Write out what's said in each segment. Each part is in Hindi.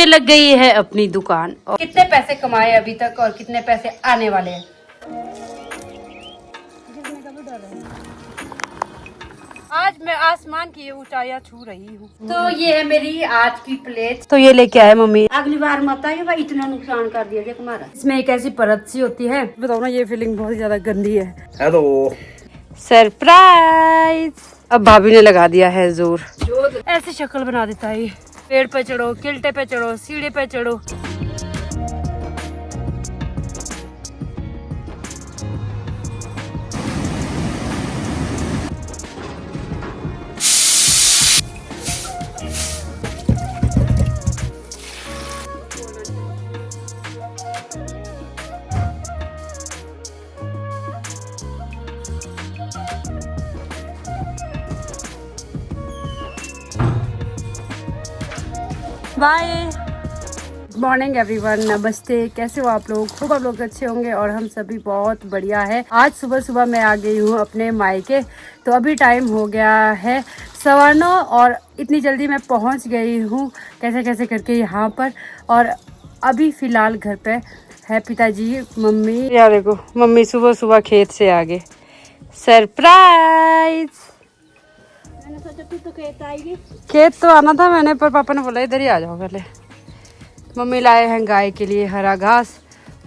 ये लग गई है अपनी दुकान। और कितने पैसे कमाए अभी तक और कितने पैसे आने वाले हैं। आज मैं आसमान की ऊंचाइयां छू रही हूँ। तो ये है मेरी आज की प्लेट। तो ये लेके आए मम्मी। अगली बार मत आइए भाई, इतना नुकसान कर दिया गया तुम्हारा। इसमें एक ऐसी परत सी होती है, बताओ ना, ये फीलिंग बहुत ज्यादा गंदी है। Hello, surprise. अब भाभी ने लगा दिया है जोर। ऐसी शक्ल बना देता है। पेड़ पे चढ़ो, किल्टे पे चढ़ो, सीढ़े पे चढ़ो। बाय। गुड मॉर्निंग एवरीवन, नमस्ते। कैसे हो आप लोग? खूब आप लोग अच्छे होंगे और हम सभी बहुत बढ़िया है। आज सुबह सुबह मैं आ गई हूँ अपने मायके। तो अभी टाइम हो गया है 9:15 और इतनी जल्दी मैं पहुँच गई हूँ कैसे कैसे करके यहाँ पर। और अभी फ़िलहाल घर पे है पिताजी, मम्मी। यार देखो, मम्मी सुबह सुबह खेत से आ गए। सरप्राइज। मैंने सोचा तू तो खेत आएगी। खेत तो आना था मैंने, पर पापा ने बोला इधर ही आ जाओ पहले। मम्मी लाए हैं गाय के लिए हरा घास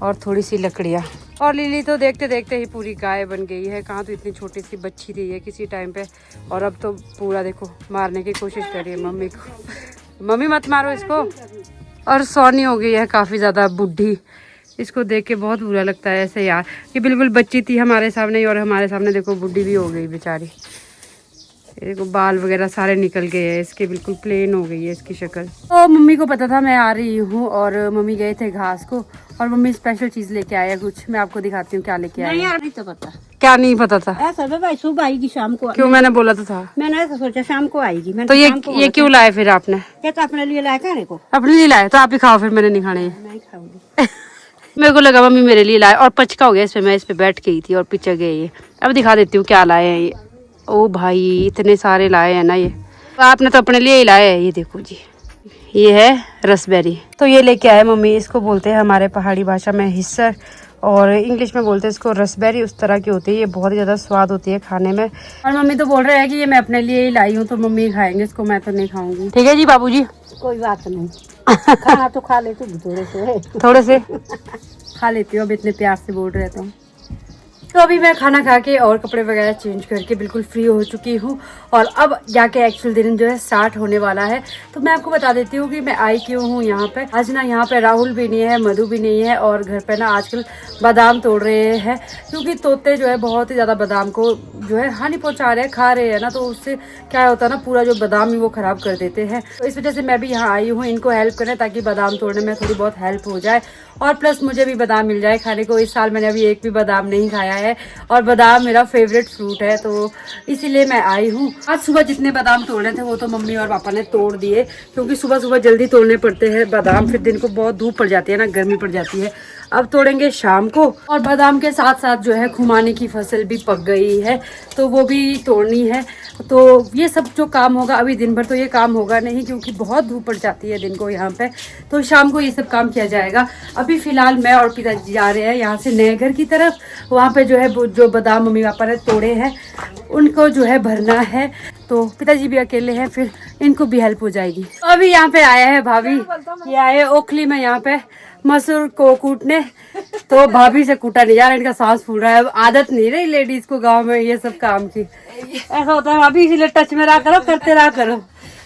और थोड़ी सी लकड़ियाँ। और लिली तो देखते देखते ही पूरी गाय बन गई है। कहाँ तो इतनी छोटी सी बच्ची थी ये किसी टाइम पे, और अब तो पूरा देखो मारने की कोशिश कर रही है मम्मी को। मम्मी मत मारो इसको। और सोनी हो गई है काफ़ी ज़्यादा बुढ़ी। इसको देख के बहुत बुरा लगता है ऐसे यार, कि बिल्कुल बच्ची थी हमारे सामने और हमारे सामने देखो बुढ़ी भी हो गई बेचारी। देखो बाल वगैरह सारे निकल गए हैं इसके, बिल्कुल प्लेन हो गई है इसकी शक्ल। तो मम्मी को पता था मैं आ रही हूँ और मम्मी गए थे घास को, और मम्मी स्पेशल चीज लेके आए हैं कुछ। मैं आपको दिखाती हूँ क्या लेके आए। नहीं तो पता। क्या नहीं पता था? ऐसा भाई सुबह आएगी शाम को। क्यों? मैंने बोला तो था। मैंने ऐसा सोचा शाम को आएगी। मैंने तो ये क्यों लाए फिर आपने? ये तो अपने लिए लाया खाने को। अपने लिए लाए तो आप ही खाओ, फिर मैंने नहीं खाने। नहीं खाऊंगी। मेरे को लगा मम्मी मेरे लिए लाए, और पचका हो गया इसमें। मैं इस पे बैठ गई थी और पिचक गई ये। अब दिखा देती हूँ क्या लाए हैं ये। ओ भाई इतने सारे लाए हैं ना ये। आपने तो अपने लिए ही लाए हैं। ये देखो जी, ये है रसबेरी। तो ये लेके आए मम्मी। इसको बोलते हैं हमारे पहाड़ी भाषा में हिस्सर, और इंग्लिश में बोलते हैं इसको रसबेरी। उस तरह की होती है ये, बहुत ही ज़्यादा स्वाद होती है खाने में। और मम्मी तो बोल रहे हैं कि ये मैं अपने लिए ही लाई हूँ, तो मम्मी खाएंगे इसको, मैं तो नहीं खाऊंगी। ठीक है जी बाबूजी। कोई बात नहीं, खाना तो खा लेती हूँ थोड़े से खा लेती हूँ। अब इतने प्यार से बोल रहे तो। तो अभी मैं खाना खा के और कपड़े वगैरह चेंज करके बिल्कुल फ्री हो चुकी हूँ, और अब जाके एक्चुअल दिन जो है स्टार्ट होने वाला है। तो मैं आपको बता देती हूँ कि मैं आई क्यों हूँ यहाँ पे। आज ना यहाँ पे राहुल भी नहीं है, मधु भी नहीं है, और घर पे ना आजकल बादाम तोड़ रहे हैं, क्योंकि तोते जो है बहुत ही ज़्यादा बादाम को जो है हानि पहुँचा रहे हैं, खा रहे हैं ना। तो उससे क्या होता है ना, पूरा जो बादाम है वो ख़राब कर देते हैं। तो इस वजह से मैं भी यहाँ आई हूँ इनको हेल्प करने, ताकि बादाम तोड़ने में थोड़ी बहुत हेल्प हो जाए, और प्लस मुझे भी बादाम मिल जाए खाने को। इस साल मैंने अभी एक भी बादाम नहीं खाया है, और बादाम मेरा फेवरेट फ्रूट है, तो इसीलिए मैं आई हूँ। आज सुबह जितने बादाम तोड़ने थे वो तो मम्मी और पापा ने तोड़ दिए, क्योंकि सुबह सुबह जल्दी तोड़ने पड़ते हैं बादाम, फिर दिन को बहुत धूप पड़ जाती है ना, गर्मी पड़ जाती है। अब तोड़ेंगे शाम को। और बादाम के साथ साथ जो है खुमानी की फसल भी पक गई है, तो वो भी तोड़नी है। तो ये सब जो काम होगा अभी दिन भर, तो ये काम होगा नहीं, क्योंकि बहुत धूप पड़ जाती है दिन को यहाँ पे, तो शाम को ये सब काम किया जाएगा। अभी फिलहाल मैं और पिताजी जा रहे हैं यहाँ से नए घर की तरफ। वहाँ पे जो है जो बादाम मम्मी पापा ने तोड़े हैं उनको जो है भरना है। तो पिताजी भी अकेले हैं, फिर इनको भी हेल्प हो जाएगी। तो अभी यहाँ पे आया है भाभी, ये आए ओखली में यहाँ पे मसूर को कूटने। तो भाभी से कूटा नहीं जा रहा, इनका सांस फूल रहा है। अब आदत नहीं रही लेडीज को गांव में ये सब काम की, ऐसा होता है भाभी, इसीलिए टच में रहा करो, करते रहा करो।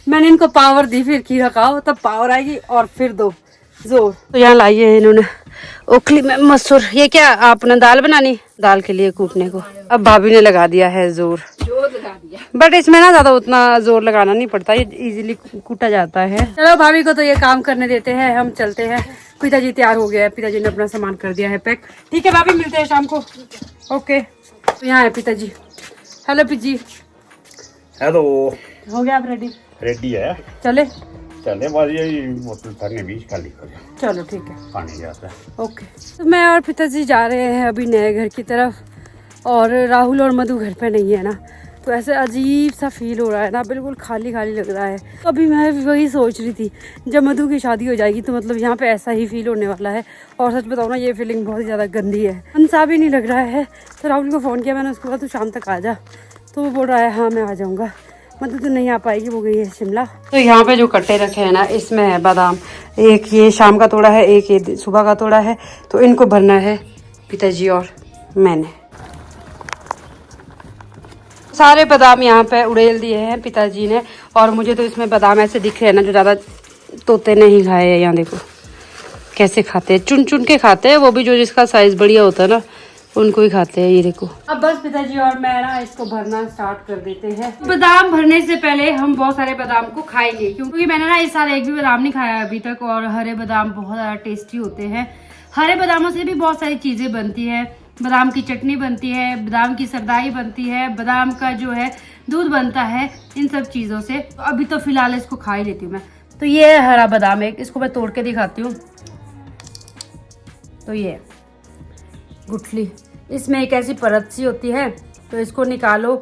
मैंने इनको पावर दी, फिर खीरा खाओ तब पावर आएगी, और फिर दो जोर। तो यहाँ लाइए है इन्होंने ओखली में मसूर। ये क्या आपने दाल बनानी? दाल के लिए कूटने को अब भाभी ने लगा दिया है जोर लगा दिया। बट इसमें ना ज्यादा उतना जोर लगाना नहीं पड़ता, ये इजीली कूटा जाता है। चलो भाभी को तो ये काम करने देते हैं, हम चलते हैं। पिताजी तैयार हो गया है, पिताजी ने अपना सामान कर दिया है पैक। ठीक है भाभी, मिलते हैं शाम को। ओके। तो यहाँ है पिताजी। Hello PG. हेलो, हो गया आप रेडी? रेडी है, चले चले बस यही बोतल भरने बीच खाली कर। चलो ठीक है, पानी जाता है। ओके। तो मैं और पिताजी जा रहे हैं अभी नए घर की तरफ, और राहुल और मधु घर पे नहीं है ना, तो तो ऐसे अजीब सा फील हो रहा है ना, बिल्कुल खाली खाली लग रहा है। तो अभी मैं वही सोच रही थी, जब मधु की शादी हो जाएगी तो मतलब यहाँ पे ऐसा ही फील होने वाला है। और सच बताओ ना, ये फीलिंग बहुत ज़्यादा गंदी है, मनसा भी नहीं लग रहा है। तो राहुल को फ़ोन किया मैंने, उसके बाद तू शाम तक आ जा, तो वो बोल रहा है हाँ मैं आ जाऊँगा। मतलब तो नहीं आ पाएगी, वो गई है शिमला। तो यहाँ पे जो कट्टे रखे हैं ना, इसमें है बादाम, एक ये शाम का तोड़ा है, एक ये सुबह का तोड़ा है। तो इनको भरना है पिताजी और मैंने। सारे बादाम यहाँ पे उड़ेल दिए हैं पिताजी ने। और मुझे तो इसमें बादाम ऐसे दिख रहे हैं ना, जो ज़्यादा तोते नहीं खाए हैं। यहाँ देखो कैसे खाते हैं, चुन चुन के खाते हैं, वो भी जो जिसका साइज बढ़िया होता है ना, उनको ही खाते हैं। ये देखो, अब बस पिताजी और मैं ना इसको भरना स्टार्ट कर देते हैं। बादाम भरने से पहले हम बहुत सारे बादाम को खाएंगे, क्योंकि मैंने ना इस साल एक भी बादाम नहीं खाया अभी तक। और हरे बादाम बहुत ज़्यादा टेस्टी होते हैं। हरे बादामों से भी बहुत सारी चीज़ें बनती है। बादाम की चटनी बनती है, बादाम की सरदाई बनती है, बादाम का जो है दूध बनता है, इन सब चीज़ों से। तो अभी तो फिलहाल इसको खा ही लेती हूँ मैं। तो ये है हरा बादाम, एक इसको मैं तोड़ के दिखाती हूँ। तो ये गुठली, इसमें एक ऐसी परत सी होती है, तो इसको निकालो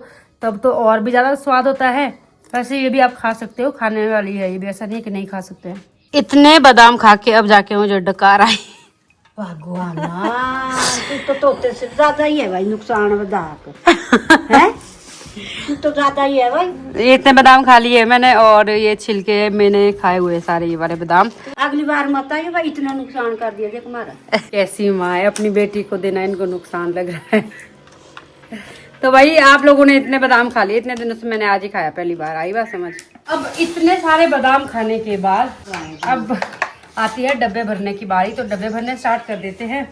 तब तो और भी ज़्यादा स्वाद होता है। वैसे ये भी आप खा सकते हो, खाने वाली है ये भी, ऐसा नहीं कि नहीं खा सकते हैं। इतने बादाम खा के अब जाके मुझे डकार आई। भगवान तू तो तोते से ज्यादा ही है भाई नुकसान बादाम है। तू तो ज्यादा ही है भाई। इतने बादाम खा लिए मैंने, और ये छिलके मैंने खाए हुए सारे ये वाले बादाम। अगली बार मत आइए भाई, इतना नुकसान कर दिया देख हमारा। कैसी माँ है, अपनी बेटी को देना, इनको नुकसान लग रहा है। तो भाई आप लोगों ने इतने बादाम खा लिए, इतने दिनों से मैंने आज ही खाया, पहली बार आई बात समझ। अब इतने सारे बादाम खाने के बाद अब आती है डब्बे भरने की बारी। तो डब्बे भरने स्टार्ट कर देते हैं।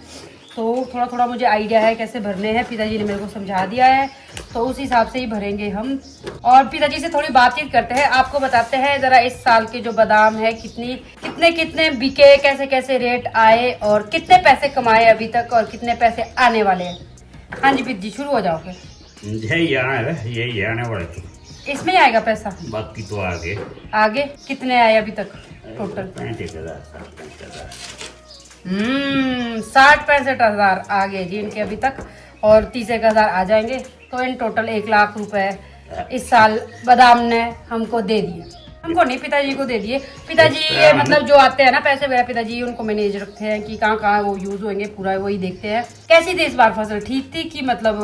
तो थोड़ा थोड़ा मुझे आइडिया है कैसे भरने हैं, पिताजी ने मेरे को समझा दिया है, तो उस हिसाब से ही भरेंगे हम। और पिताजी से थोड़ी बातचीत करते हैं, आपको बताते हैं ज़रा इस साल के जो बादाम है कितने बिके, कैसे कैसे रेट आए, और कितने पैसे कमाए अभी तक, और कितने पैसे आने वाले हैं। हाँ जी पिताजी, शुरू हो जाओ फिर। यही आने वाले थे, इसमें ही आएगा पैसा, बाकी तो आगे आगे कितने आए अभी तक टोटल? 65,000। 60-65,000 आ गए जी इनके अभी तक, और 30,000 आ जाएंगे। तो इन टोटल 1 लाख रुपए इस साल बादाम ने हमको दे दिए। हमको नहीं, पिताजी को दे दिए। पिताजी ये मतलब जो आते हैं ना पैसे वगैरह, पिताजी उनको मैनेज रखते हैं कि कहाँ कहाँ वो यूज होंगे, पूरा वही देखते हैं। कैसी थी इस बार फसल, ठीक थी कि मतलब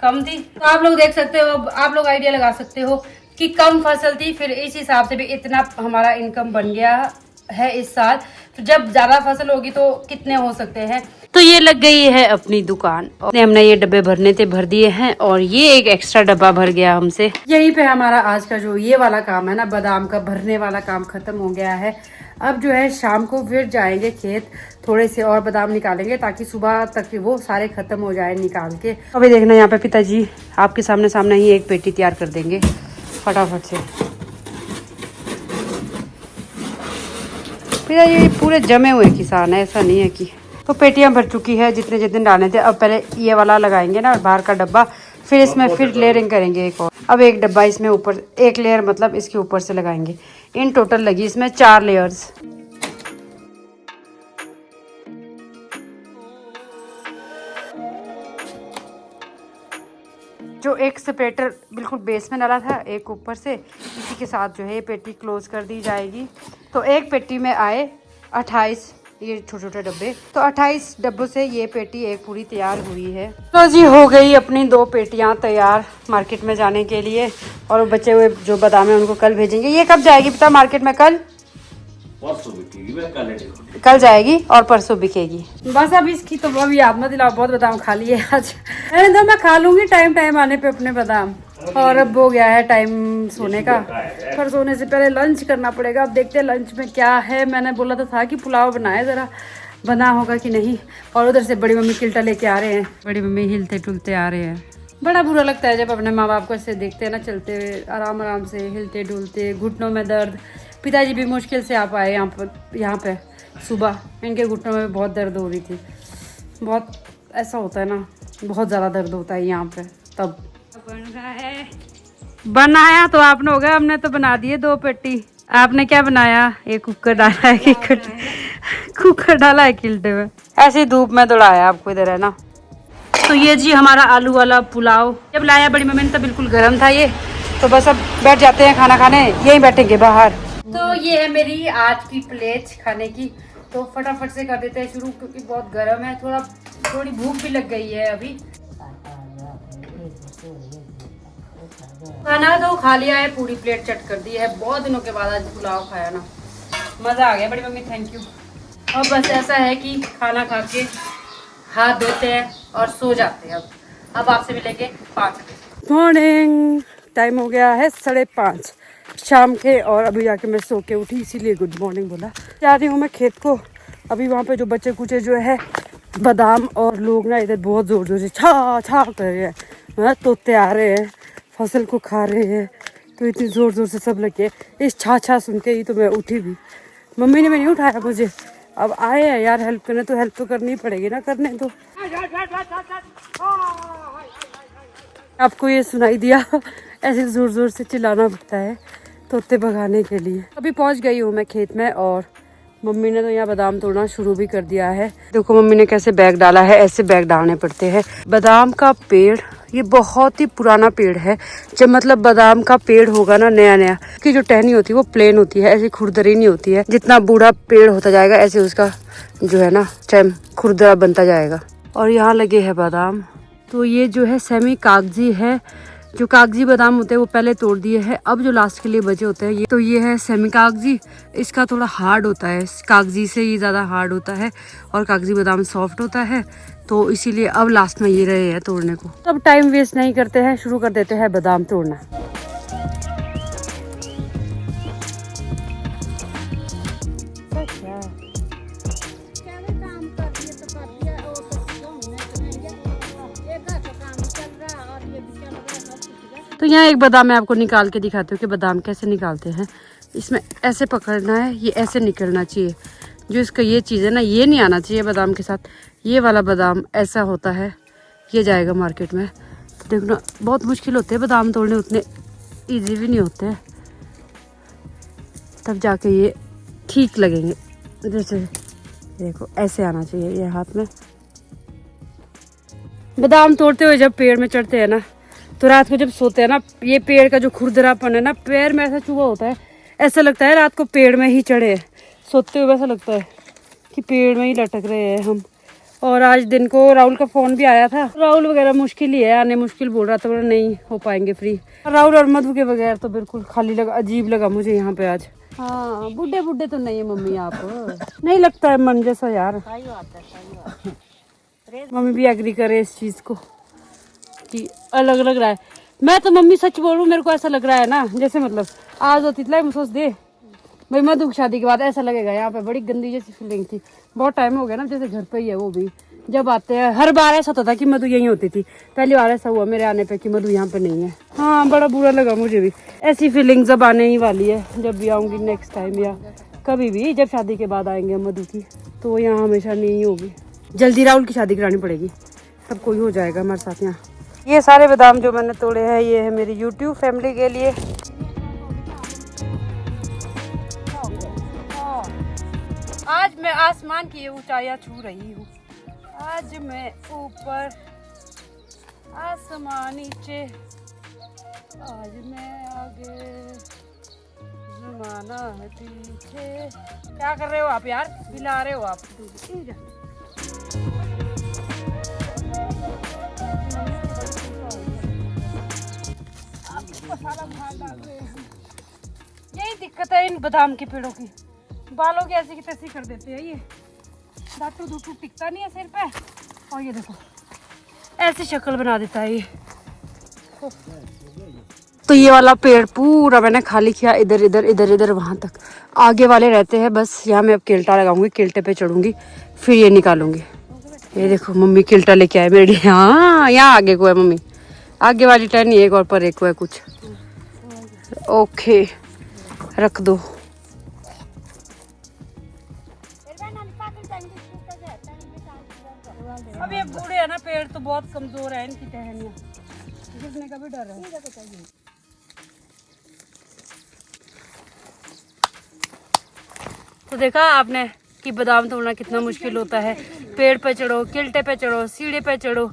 कम थी? तो आप लोग देख सकते हो, आप लोग आइडिया लगा सकते हो कि कम फसल थी, फिर इस हिसाब से भी इतना हमारा इनकम बन गया है इस साल। तो जब ज्यादा फसल होगी तो कितने हो सकते हैं। तो ये लग गई है अपनी दुकान, हमने ये डब्बे भरने थे, भर दिए हैं, और ये एक एक्स्ट्रा डब्बा भर गया हमसे। यहीं पे हमारा आज का जो ये वाला काम है ना, बादाम का भरने वाला काम खत्म हो गया है। अब जो है शाम को फिर जाएंगे खेत, थोड़े से और बादाम निकालेंगे ताकि सुबह तक वो सारे खत्म हो जाए निकाल के। अभी देखना यहाँ पे पिताजी आपके सामने ही एक पेटी तैयार कर देंगे फटाफट से। पिताजी ये पूरे जमे हुए किसान है, ऐसा नहीं है कि। तो पेटियां भर चुकी है जितने जितने डालने थे। अब पहले ये वाला लगाएंगे ना बाहर का डब्बा, फिर इसमें फिर लेयरिंग करेंगे एक और। अब एक डब्बा इसमें ऊपर, एक लेयर मतलब इसके ऊपर से लगाएंगे। इन टोटल लगी इसमें 4 लेयर्स। जो एक सेपरेटर बिल्कुल बेस में डाला था, एक ऊपर से, इसी के साथ जो है ये पेटी क्लोज कर दी जाएगी। तो एक पेटी में आए 28 ये छोटे छोटे डब्बे, तो 28 डब्बों से ये पेटी एक पूरी तैयार हुई है। तो जी हो गई अपनी 2 पेटियां तैयार मार्केट में जाने के लिए। और बचे हुए जो बादाम है उनको कल भेजेंगे। ये कब जाएगी पता मार्केट में? परसों बिकेगी, कल जाएगी और परसों बिकेगी। बस अब इसकी तो अभी याद मत दिलाओ, बहुत बादाम खा लिए आज। तो मैं खा लूंगी टाइम आने पे अपने बादाम। और अब हो गया है टाइम सोने का, पर सोने से पहले लंच करना पड़ेगा। अब देखते हैं लंच में क्या है। मैंने बोला तो था कि पुलाव बनाए, ज़रा बना होगा कि नहीं। और उधर से बड़ी मम्मी किल्टा लेके आ रहे हैं, बड़ी मम्मी हिलते टुलते आ रहे हैं। बड़ा बुरा लगता है जब अपने माँ बाप को ऐसे देखते हैं ना, चलते हुए आराम से हिलते डुलते, घुटनों में दर्द। पिताजी भी मुश्किल से आ पाए यहाँ पे सुबह, इनके घुटनों में बहुत दर्द हो रही थी। बहुत ऐसा होता है ना, बहुत ज़्यादा दर्द होता है यहाँ पे। तब बन रहा है, बनाया तो आपने होगा, हमने तो बना दिए 2 पेटी। आपने क्या बनाया? एक कुकर डाला है कि कुकर डाला है किल्टे में। ऐसी धूप में दौड़ाया आपको इधर है ना। तो ये जी हमारा आलू वाला पुलाव जब लाया बड़ी मम्मी ने तो बिल्कुल गर्म था ये, तो बस अब बैठ जाते हैं खाना खाने, यहीं बैठेंगे बाहर। तो ये है मेरी आज की प्लेट खाने की, तो फटाफट से कर देते हैं शुरू क्योंकि बहुत गर्म है, थोड़ी भूख भी लग गई है अभी। खाना तो खा लिया है, पूरी प्लेट चट कर दी है, बहुत दिनों के बाद आज पुलाव खाया ना, मज़ा आ गया बड़ी मम्मी, थैंक यू। और बस ऐसा है कि खाना खा के हाथ धोते हैं और सो जाते हैं। अब आपसे मिलेंगे 5 बजे। मॉर्निंग टाइम हो गया है 5:30 शाम के, और अभी जाके मैं सो के उठी, इसीलिए गुड मॉर्निंग बोला। जा रही हूँ मैं खेत को, अभी वहाँ पे जो बच्चे कुचे जो है बादाम और लोग ना इधर बहुत ज़ोर ज़ोर से छा छा कर रहे हैं, तोते आ रहे हैं फसल को खा रहे हैं, तो इतनी ज़ोर ज़ोर से सब लगे। इस छा छा सुन के ही तो मैं उठी भी, मम्मी ने नहीं उठाया मुझे। अब आए हैं यार हेल्प करने, तो हेल्प तो करनी पड़ेगी ना, करने तो। आपको ये सुनाई दिया, ऐसे ज़ोर ज़ोर से चिल्लाना पड़ता है तोते भगाने के लिए। अभी पहुंच गई हूँ मैं खेत में, और मम्मी ने तो यहाँ बादाम तोड़ना शुरू भी कर दिया है। देखो मम्मी ने कैसे बैग डाला है, ऐसे बैग डालने पड़ते हैं। बादाम का पेड़ ये बहुत ही पुराना पेड़ है। जब मतलब बादाम का पेड़ होगा ना नया नया, कि जो टहनी होती है वो प्लेन होती है, ऐसी खुरदरी नहीं होती है। जितना बूढ़ा पेड़ होता जाएगा ऐसे उसका जो है ना स्टेम खुरदरा बनता जाएगा। और यहाँ लगे हैं बादाम, तो ये जो है सेमी कागजी है। जो कागजी बादाम होते हैं वो पहले तोड़ दिए हैं, अब जो लास्ट के लिए बचे होते हैं ये है सेमी कागजी। इसका थोड़ा हार्ड होता है, कागजी से ये ज़्यादा हार्ड होता है, और कागजी बादाम सॉफ्ट होता है, तो इसीलिए अब लास्ट में ये रहे हैं तोड़ने को। अब टाइम वेस्ट नहीं करते हैं, शुरू कर देते हैं बादाम तोड़ना। तो यहाँ एक बादाम मैं आपको निकाल के दिखाती हूँ कि बादाम कैसे निकालते हैं। इसमें ऐसे पकड़ना है, ये ऐसे निकलना चाहिए। जो इसका ये चीज़ है ना, ये नहीं आना चाहिए बादाम के साथ। ये वाला बादाम ऐसा होता है, ये जाएगा मार्केट में। तो देखना बहुत मुश्किल होते हैं बादाम तोड़ने, उतने इजी भी नहीं होते हैं, तब जाके ये ठीक लगेंगे। जैसे देखो ऐसे आना चाहिए ये हाथ में। बादाम तोड़ते हुए जब पेड़ में चढ़ते हैं ना, तो रात को जब सोते हैं ना, ये पेड़ का जो खुरदरापन है ना पैर में ऐसा चुभा होता है, ऐसा लगता है रात को पेड़ में ही चढ़े हैं। सोते हुए ऐसा लगता है कि पेड़ में ही लटक रहे हैं हम। और आज दिन को राहुल का फ़ोन भी आया था, राहुल वगैरह मुश्किल ही है आने, मुश्किल बोल रहा था, बोला नहीं हो पाएंगे फ्री। राहुल और मधु के बगैर तो बिल्कुल खाली लगा, अजीब लगा मुझे यहाँ पे आज। हाँ बुढ़े बुढ़े तो नहीं है मम्मी, आप नहीं लगता है मन जैसा यार। मम्मी भी एग्री करे इस चीज़ को कि अलग लग रहा है। मैं तो मम्मी सच बोलूं, मेरे को ऐसा लग रहा है ना जैसे मतलब आज होती मैं सोच दे भाई मधु की शादी के बाद ऐसा लगेगा। यहाँ पे बड़ी गंदी जैसी फीलिंग थी, बहुत टाइम हो गया ना, जैसे घर पे ही है वो भी। जब आते हैं हर बार ऐसा होता था कि मधु यहीं होती थी, पहली बार ऐसा हुआ मेरे आने पे कि मधु यहाँ पे नहीं है। हाँ बड़ा बुरा लगा मुझे भी। ऐसी फीलिंग्स अब आने ही वाली है जब भी आऊँगी नेक्स्ट टाइम, या कभी भी जब शादी के बाद आएंगे मधु की, तो यहाँ हमेशा नहीं होगी। जल्दी राहुल की शादी करानी पड़ेगी, तब कोई हो जाएगा हमारे साथ यहाँ। ये सारे बादाम जो मैंने तोड़े हैं ये है मेरी YouTube फैमिली के लिए। आज मैं आसमान की ऊंचाइयां छू रही हूँ। आज मैं ऊपर आसमान नीचे, आज मैं आगे जमाना है पीछे। क्या कर रहे हो आप यार, हिला रहे हो आप। यही दिक्कत है इन बादाम के पेड़ों की, बालों की ऐसी की तैसी कर देते हैं ये, दाटू दूटू टिकता नहीं है सिर पे। और ये देखो ऐसी शक्ल बना देता है ये। तो ये वाला पेड़ पूरा मैंने खाली किया, इधर इधर इधर इधर वहां तक। आगे वाले रहते हैं बस, यहाँ मैं अब किल्टा लगाऊंगी, किल्टे पे चढ़ूंगी, फिर ये निकालूंगी। ये देखो मम्मी किल्टा लेके आए मेरे लिए। हाँ यहाँ आगे को है मम्मी, आगे वाली टहनी एक और पर एक को है कुछ। ओके रख दो। अब ये बूढ़े है ना पेड़ तो बहुत कमजोर है, इनकी टहनियाँ गिरने का भी डर है। तो देखा आपने कि बादाम तोड़ना कितना मुश्किल होता है। पेड़ पे चढ़ो, किल्टे पे चढ़ो, सीढ़े पे चढ़ो,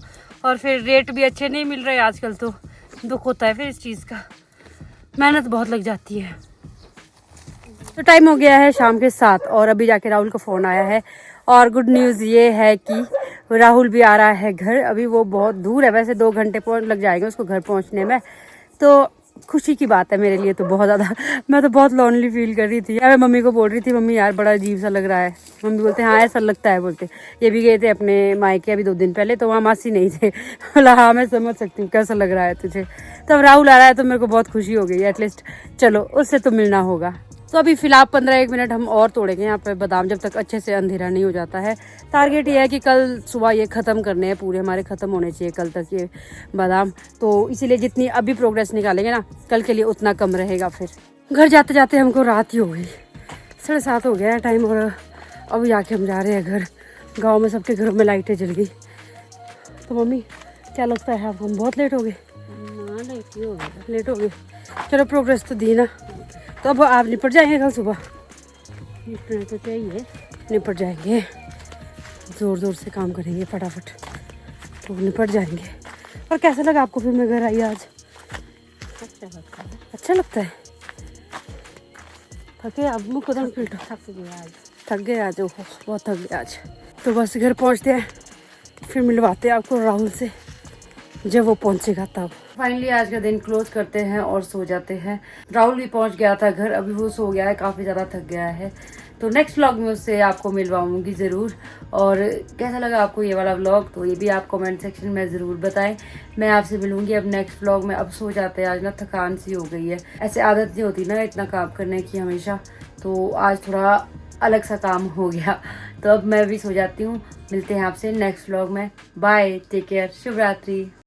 और फिर रेट भी अच्छे नहीं मिल रहे आजकल, तो दुख होता है फिर इस चीज़ का, मेहनत बहुत लग जाती है। तो टाइम हो गया है शाम के 7 और अभी जाके राहुल का फ़ोन आया है और गुड न्यूज़ ये है कि राहुल भी आ रहा है घर। अभी वो बहुत दूर है, वैसे 2 घंटे लग जाएंगे उसको घर पहुंचने में, तो खुशी की बात है मेरे लिए तो बहुत ज़्यादा। मैं तो बहुत लोनली फील कर रही थी। मैं मम्मी को बोल रही थी, मम्मी यार बड़ा अजीब सा लग रहा है। मम्मी बोलते हाँ ऐसा लगता है, बोलते ये भी गए थे अपने मायके अभी 2 दिन पहले, तो वहाँ मासी नहीं थे। बोला हाँ मैं समझ सकती हूँ कैसा लग रहा है तुझे। तो अब राहुल आ रहा है तो मेरे को बहुत खुशी हो गई है, एटलीस्ट चलो उससे तो मिलना होगा। तो अभी फ़िलहाल 15-1 मिनट हम और तोड़ेंगे यहाँ पे बादाम, जब तक अच्छे से अंधेरा नहीं हो जाता है। टारगेट ये है कि कल सुबह ये ख़त्म करने हैं, पूरे हमारे ख़त्म होने चाहिए कल तक ये बादाम। तो इसीलिए जितनी अभी प्रोग्रेस निकालेंगे ना कल के लिए उतना कम रहेगा। फिर घर जाते जाते हमको रात ही हो गई, 7:30 हो गया है टाइम, और अब जाके हम जा रहे हैं घर। गाँव में सबके घरों में लाइटें जल गई। तो मम्मी क्या लगता है आपको हम बहुत लेट हो गए? लेट हो गए। चलो प्रोग्रेस तो दी ना, तो अब आप निपट जाएंगे कल सुबह? निपटना तो चाहिए, निपट जाएंगे, ज़ोर ज़ोर से काम करेंगे फटाफट तो निपट जाएंगे। और कैसा लगा आपको फिर मैं घर आई आज? अच्छा लगता है। अच्छा लगता है। थके अब मुँह कदम फिल्टर थक गए आज, ओहो बहुत थक गए आज। तो बस घर पहुँचते हैं, फिर मिलवाते हैं आपको राहुल से जब वो पहुंचेगा तब। फाइनली आज का दिन क्लोज करते हैं और सो जाते हैं। राहुल भी पहुंच गया था घर, अभी वो सो गया है, काफ़ी ज़्यादा थक गया है। तो नेक्स्ट व्लॉग में उससे आपको मिलवाऊंगी ज़रूर। और कैसा लगा आपको ये वाला व्लॉग, तो ये भी आप कमेंट सेक्शन में ज़रूर बताएं। मैं आपसे मिलूंगी अब नेक्स्ट व्लॉग में। अब सो जाते हैं, आज ना थकान सी हो गई है, ऐसे आदत नहीं होती ना इतना काम करने की हमेशा, तो आज थोड़ा अलग सा काम हो गया। तो अब मैं भी सो जाती हूँ, मिलते हैं आपसे नेक्स्ट व्लॉग में। बाय, टेक केयर, शुभ रात्रि।